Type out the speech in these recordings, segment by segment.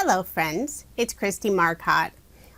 Hello friends, it's Kristie Marcotte.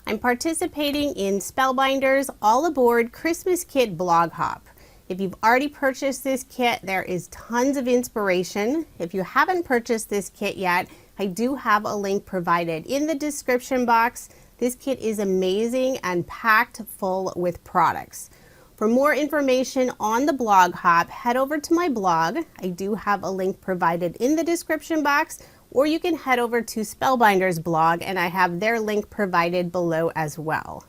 I'm participating in Spellbinders All Aboard Christmas Kit blog hop. If you've already purchased this kit, there is tons of inspiration. If you haven't purchased this kit yet, I do have a link provided in the description box. This kit is amazing and packed full with products. For more information on the blog hop, head over to my blog. I do have a link provided in the description box, or you can head over to Spellbinders blog and I have their link provided below as well.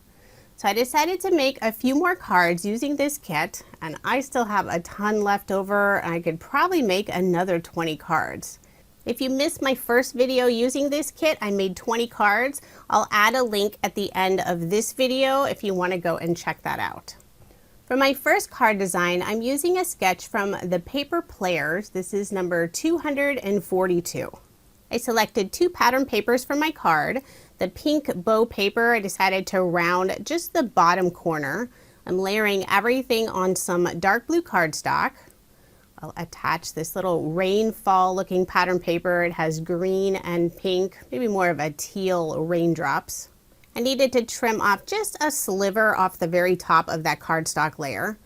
So I decided to make a few more cards using this kit, and I still have a ton left over, and I could probably make another 20 cards. If you missed my first video using this kit, I made 20 cards. I'll add a link at the end of this video if you want to go and check that out. For my first card design, I'm using a sketch from the Paper Players. This is number 242. I selected two pattern papers for my card. The pink bow paper, I decided to round just the bottom corner. I'm layering everything on some dark blue cardstock. I'll attach this little rainfall looking pattern paper. It has green and pink, maybe more of a teal raindrops. I needed to trim off just a sliver off the very top of that cardstock layer.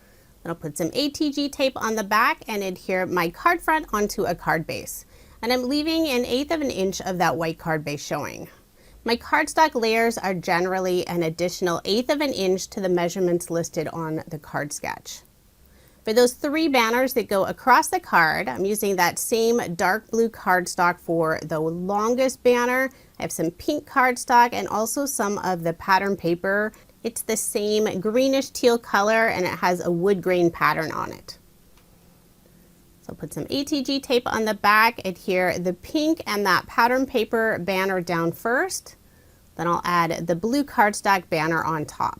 Then I'll put some ATG tape on the back and adhere my card front onto a card base. And I'm leaving 1/8 of an inch of that white card base showing. My cardstock layers are generally an additional 1/8 of an inch to the measurements listed on the card sketch. For those 3 banners that go across the card, I'm using that same dark blue cardstock for the longest banner. I have some pink cardstock and also some of the pattern paper. It's the same greenish teal color and it has a wood grain pattern on it. So I'll put some ATG tape on the back, adhere the pink and that pattern paper banner down first. Then I'll add the blue cardstock banner on top.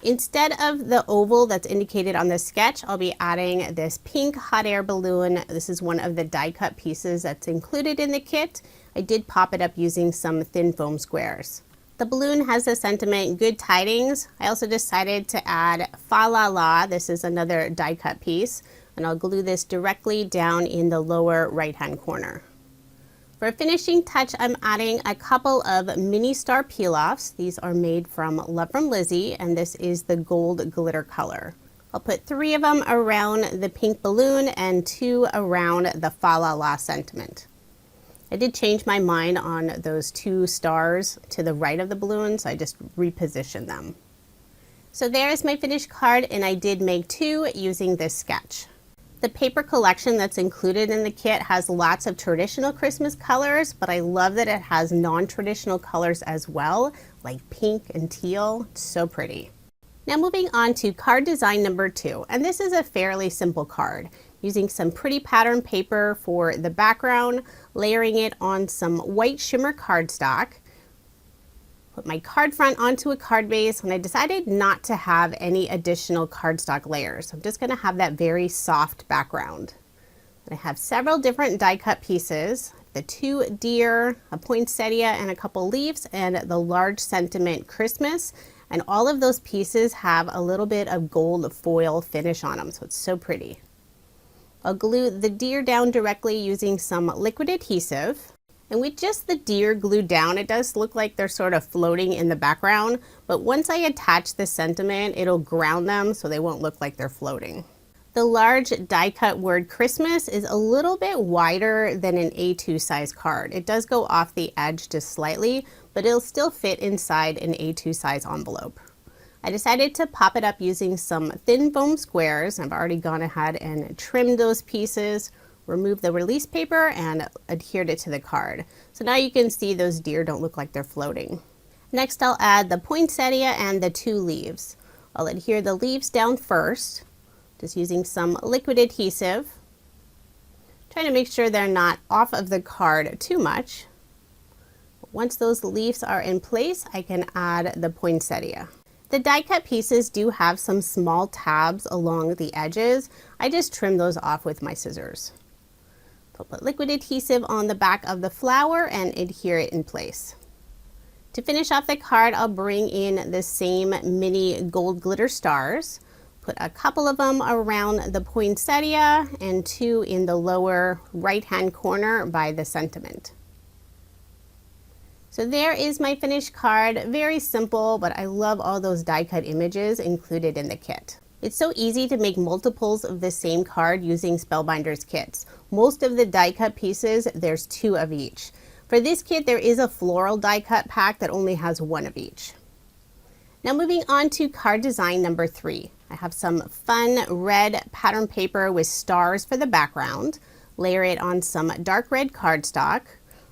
Instead of the oval that's indicated on the sketch, I'll be adding this pink hot air balloon. This is one of the die cut pieces that's included in the kit. I did pop it up using some thin foam squares. The balloon has the sentiment, good tidings. I also decided to add fa la la. This is another die cut piece, and I'll glue this directly down in the lower right hand corner. For a finishing touch, I'm adding a couple of mini star peel-offs. These are made from Love from Lizi, and this is the gold glitter color. I'll put 3 of them around the pink balloon and 2 around the fa la la sentiment. I did change my mind on those 2 stars to the right of the balloon, so I just repositioned them. So there's my finished card, and I did make 2 using this sketch. The paper collection that's included in the kit has lots of traditional Christmas colors, but I love that it has non-traditional colors as well, like pink and teal. It's so pretty. Now moving on to card design number 2, and this is a fairly simple card. Using some pretty pattern paper for the background, layering it on some white shimmer cardstock. Put my card front onto a card base, and I decided not to have any additional cardstock layers. I'm just going to have that very soft background. I have several different die cut pieces, the 2 deer, a poinsettia, and a couple leaves, and the large sentiment Christmas. And all of those pieces have a little bit of gold foil finish on them, so it's so pretty. I'll glue the deer down directly using some liquid adhesive. And with just the deer glued down, it does look like they're sort of floating in the background, but once I attach the sentiment, it'll ground them so they won't look like they're floating. The large die cut word Christmas is a little bit wider than an A2 size card. It does go off the edge just slightly, but it'll still fit inside an A2 size envelope. I decided to pop it up using some thin foam squares. I've already gone ahead and trimmed those pieces, remove the release paper, and adhered it to the card. So now you can see those deer don't look like they're floating. Next, I'll add the poinsettia and the 2 leaves. I'll adhere the leaves down first, just using some liquid adhesive. Trying to make sure they're not off of the card too much. Once those leaves are in place, I can add the poinsettia. The die cut pieces do have some small tabs along the edges. I just trim those off with my scissors. I'll put liquid adhesive on the back of the flower and adhere it in place. To finish off the card, I'll bring in the same mini gold glitter stars. Put a couple of them around the poinsettia and 2 in the lower right hand corner by the sentiment. So there is my finished card. Very simple, but I love all those die cut images included in the kit. It's so easy to make multiples of the same card using Spellbinders kits. Most of the die cut pieces, there's 2 of each. For this kit, there is a floral die cut pack that only has 1 of each. Now moving on to card design number 3. I have some fun red pattern paper with stars for the background. Layer it on some dark red cardstock.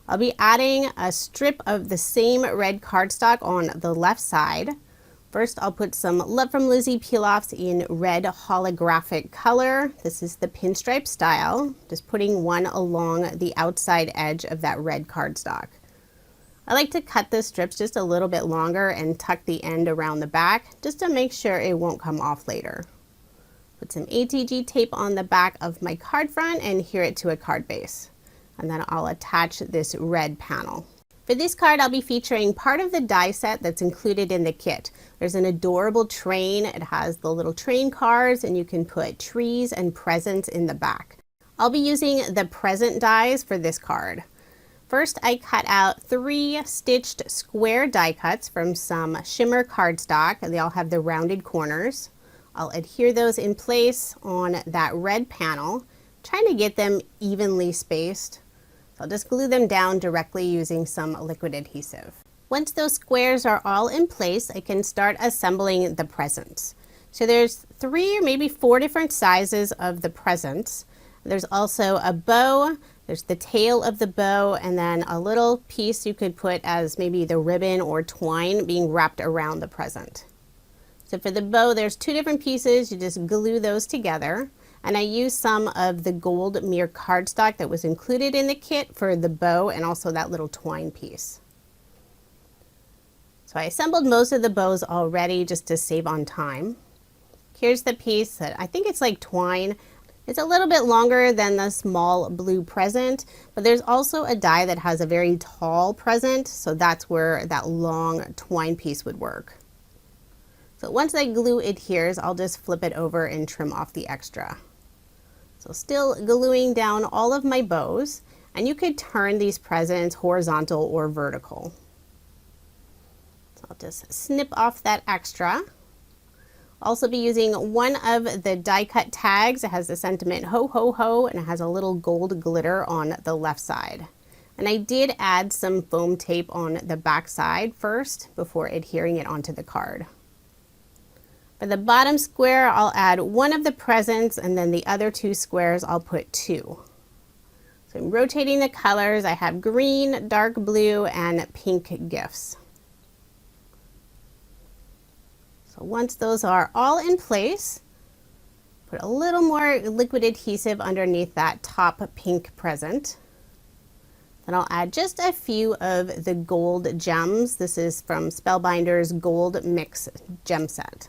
I'll be adding a strip of the same red cardstock on the left side. First, I'll put some Love from Lizi peel-offs in red holographic color. This is the pinstripe style, just putting one along the outside edge of that red cardstock. I like to cut the strips just a little bit longer and tuck the end around the back, just to make sure it won't come off later. Put some ATG tape on the back of my card front and adhere it to a card base. And then I'll attach this red panel. For this card, I'll be featuring part of the die set that's included in the kit. There's an adorable train. It has the little train cars, and you can put trees and presents in the back. I'll be using the present dies for this card. First, I cut out 3 stitched square die cuts from some Shimmer cardstock, and they all have the rounded corners. I'll adhere those in place on that red panel, trying to get them evenly spaced. I'll just glue them down directly using some liquid adhesive. Once those squares are all in place, I can start assembling the presents. So there's 3 or maybe 4 different sizes of the presents. There's also a bow, there's the tail of the bow, and then a little piece you could put as maybe the ribbon or twine being wrapped around the present. So for the bow, there's 2 different pieces. You just glue those together. And I used some of the gold mirror cardstock that was included in the kit for the bow and also that little twine piece. So I assembled most of the bows already just to save on time. Here's the piece that I think it's like twine. It's a little bit longer than the small blue present, but there's also a die that has a very tall present, so that's where that long twine piece would work. So once I glue adheres, I'll just flip it over and trim off the extra. So still gluing down all of my bows, and you could turn these presents horizontal or vertical. So I'll just snip off that extra. Also be using one of the die cut tags. It has the sentiment ho ho ho, and it has a little gold glitter on the left side. And I did add some foam tape on the back side first before adhering it onto the card. For the bottom square, I'll add one of the presents, and then the other 2 squares I'll put 2. So I'm rotating the colors. I have green, dark blue, and pink gifts. So once those are all in place, put a little more liquid adhesive underneath that top pink present. Then I'll add just a few of the gold gems. This is from Spellbinders Gold Mix Gem Set.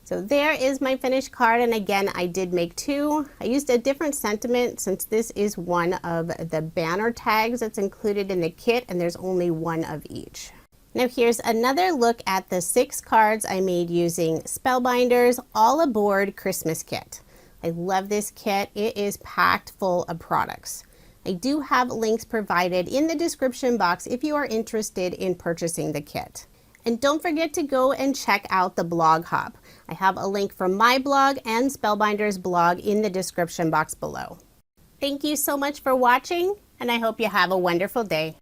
So there is my finished card, and again, I did make 2. I used a different sentiment since this is one of the banner tags that's included in the kit, and there's only 1 of each. Now here's another look at the 6 cards I made using Spellbinders All Aboard Christmas kit. I love this kit. It is packed full of products. I do have links provided in the description box if you are interested in purchasing the kit. And don't forget to go and check out the blog hop. I have a link from my blog and Spellbinders blog in the description box below. Thank you so much for watching, and I hope you have a wonderful day.